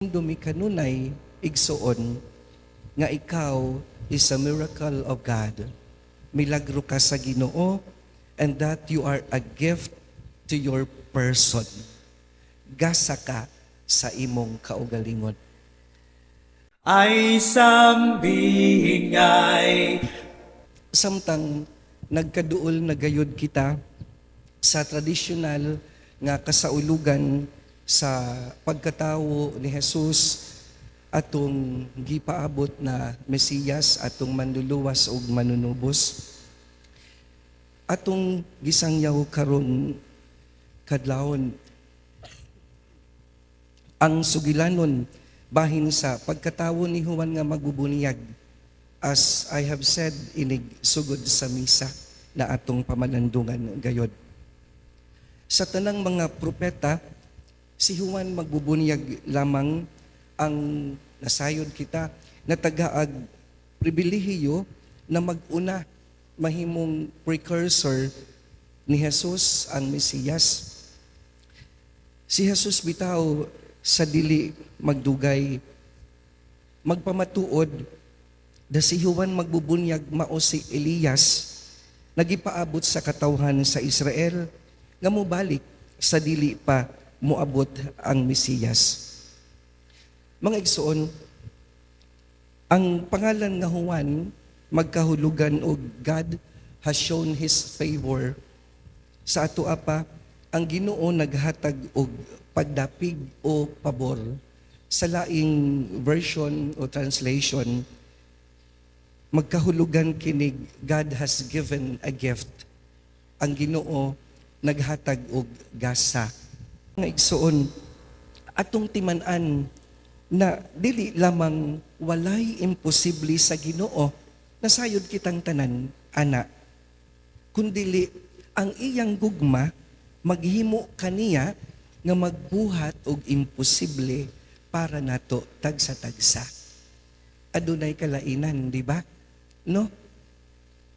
Dumi kanunay igsuon nga ikaw is a miracle of God. Milagro ka sa Ginoo, and that you are a gift to your person. Gasa ka sa imong kaugalingon. Ay sambingay. Samtang nagkaduol na gayud kita sa tradisyonal nga kasaulugan sa pagkatawo ni Jesus atong gipaabot na Mesiyas, atong manluluwas ug manunubos, atong gisangyaw karon kadlawon ang sugilanon bahin sa pagkatawo ni Juan nga magbubunyag, as I have said inig sugod sa misa na atong pamalandungan gayod. Sa tanang mga propeta, si Juan magbubunyag lamang ang nasayod kita na tagaag pribilehiyo na maguna mahimong precursor ni Jesus ang Mesiyas. Si Jesus bitaw sa dili magdugay magpamatuod da si Juan magbubunyag mao si Elias nagipaabot sa katawhan sa Israel nga mobalik sa dili pa moabot ang Mesiyas. Mga igsoon, ang pangalan nga Juan magkahulugan og God has shown His favor. Sa ato apa, ang Ginoo naghatag og pagdapig o pabor. Sa laing version o translation, magkahulugan kinig God has given a gift. Ang Ginoo naghatag og gasa. Nga igsoon, atong timan-an na dili lamang walay imposible sa Ginoo nasayod kitang tanan, ana. Kundili ang iyang gugma maghimo kaniya nga magbuhat og imposible para nato tagsa-tagsa. Adunay kalainan, di ba? No?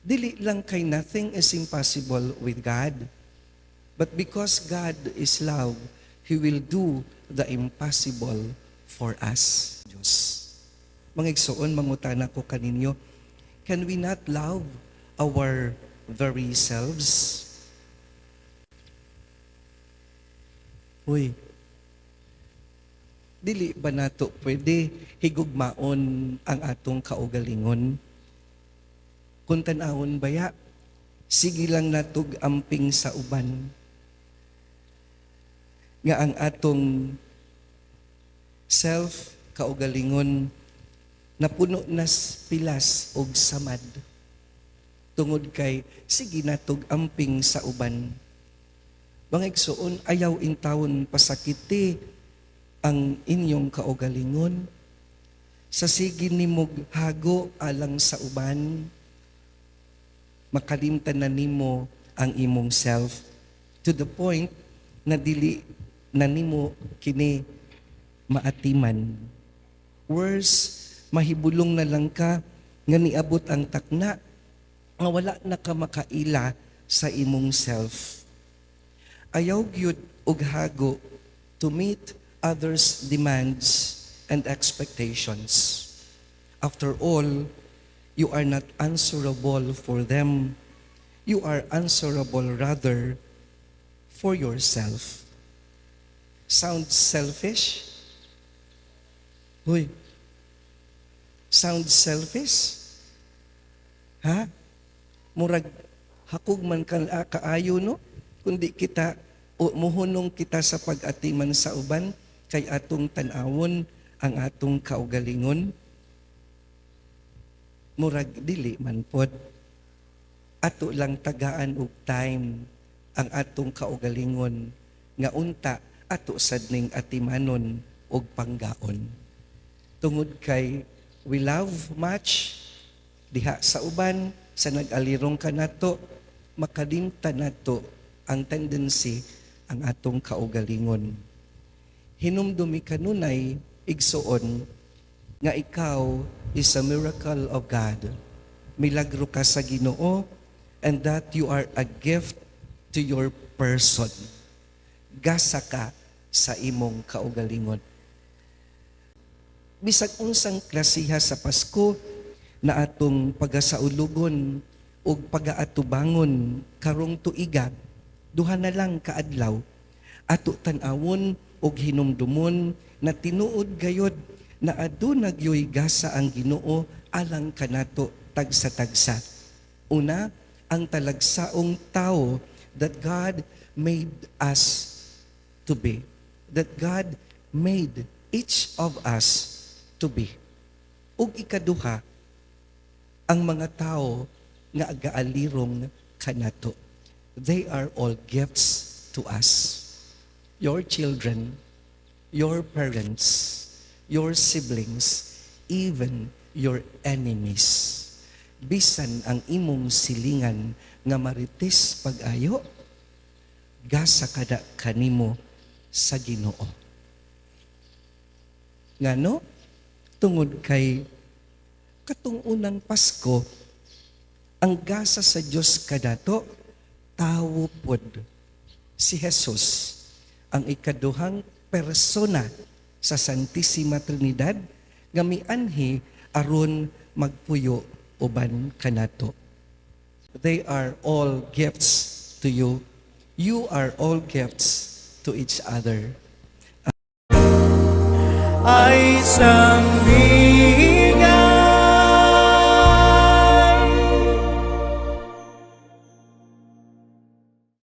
Dili lang kay nothing is impossible with God. But because God is love, He will do the impossible for us. Diyos. Mga igsoon, mangutana ko kaninyo, can we not love our very selves? Uy, dili ba nato pwede higugmaon ang atong kaugalingon? Kung tanawon baya, sige lang natog amping sa uban. Nga ang atong self kaugalingon napuno nas pilas og samad. Tungod kay sige natog amping sa uban. Mga igsoon, ayaw intawon pasakiti ang inyong kaugalingon. Sa sige nimog hago alang sa uban, makalimtan na nimo ang imong self to the point na dili na nimo kini maatiman. Worse, mahibulong na lang ka nga niabot ang takna nga wala na ka makaila sa imong self. Ayaw gyud og hago to meet others' demands and expectations. After all, you are not answerable for them. You are answerable rather for yourself. Sounds selfish? Hoy, sounds selfish? Ha? Murag hakog man kaayo, no? Kundi kita o muhunong kita sa pag-atiman sa uban kay atong tan-awon ang atong kaugalingon. Murag dili man pod. Ato lang tagaan og time ang atong kaugalingon nga unta ato sad ning atimanon og panggaon. Tungod kay we love much diha sa uban sa nag-alirong kanato makalimtan nato ang tendency ang atong kaugalingon. Hinumdumi kanunay igsuon nga ikaw is a miracle of God. Milagro ka sa Ginoo, and that you are a gift to your person. Gasa ka sa imong kaugalingon. bisag unsang klasiha sa Pasko na atong pagasaulugon o pagaatubangon karong tuiga, duha na lang kaadlaw, ato tan-awon og hinumdumon na tinuod gayod na aduna gyoy gasa ang Ginoo alang kanato tagsa-tagsa. Una, ang talagsaong tao that God made us to be. That God made each of us to be. Ug ikaduha, ang mga tao nga agaalirong kanato. They are all gifts to us. Your children, your parents, your siblings, even your enemies. Bisan ang imong silingan nga marites pag-ayo, gasa kada kanimo sa Ginoo. Ngano? Tungod kay katong unang Pasko, ang gasa sa Dios kadato tawo pod si Jesus, ang ikaduhang persona sa Santissima Trinidad nga mianhi aron magpuyo uban kanato. They are all gifts to you. You are all gifts to each other. ay isang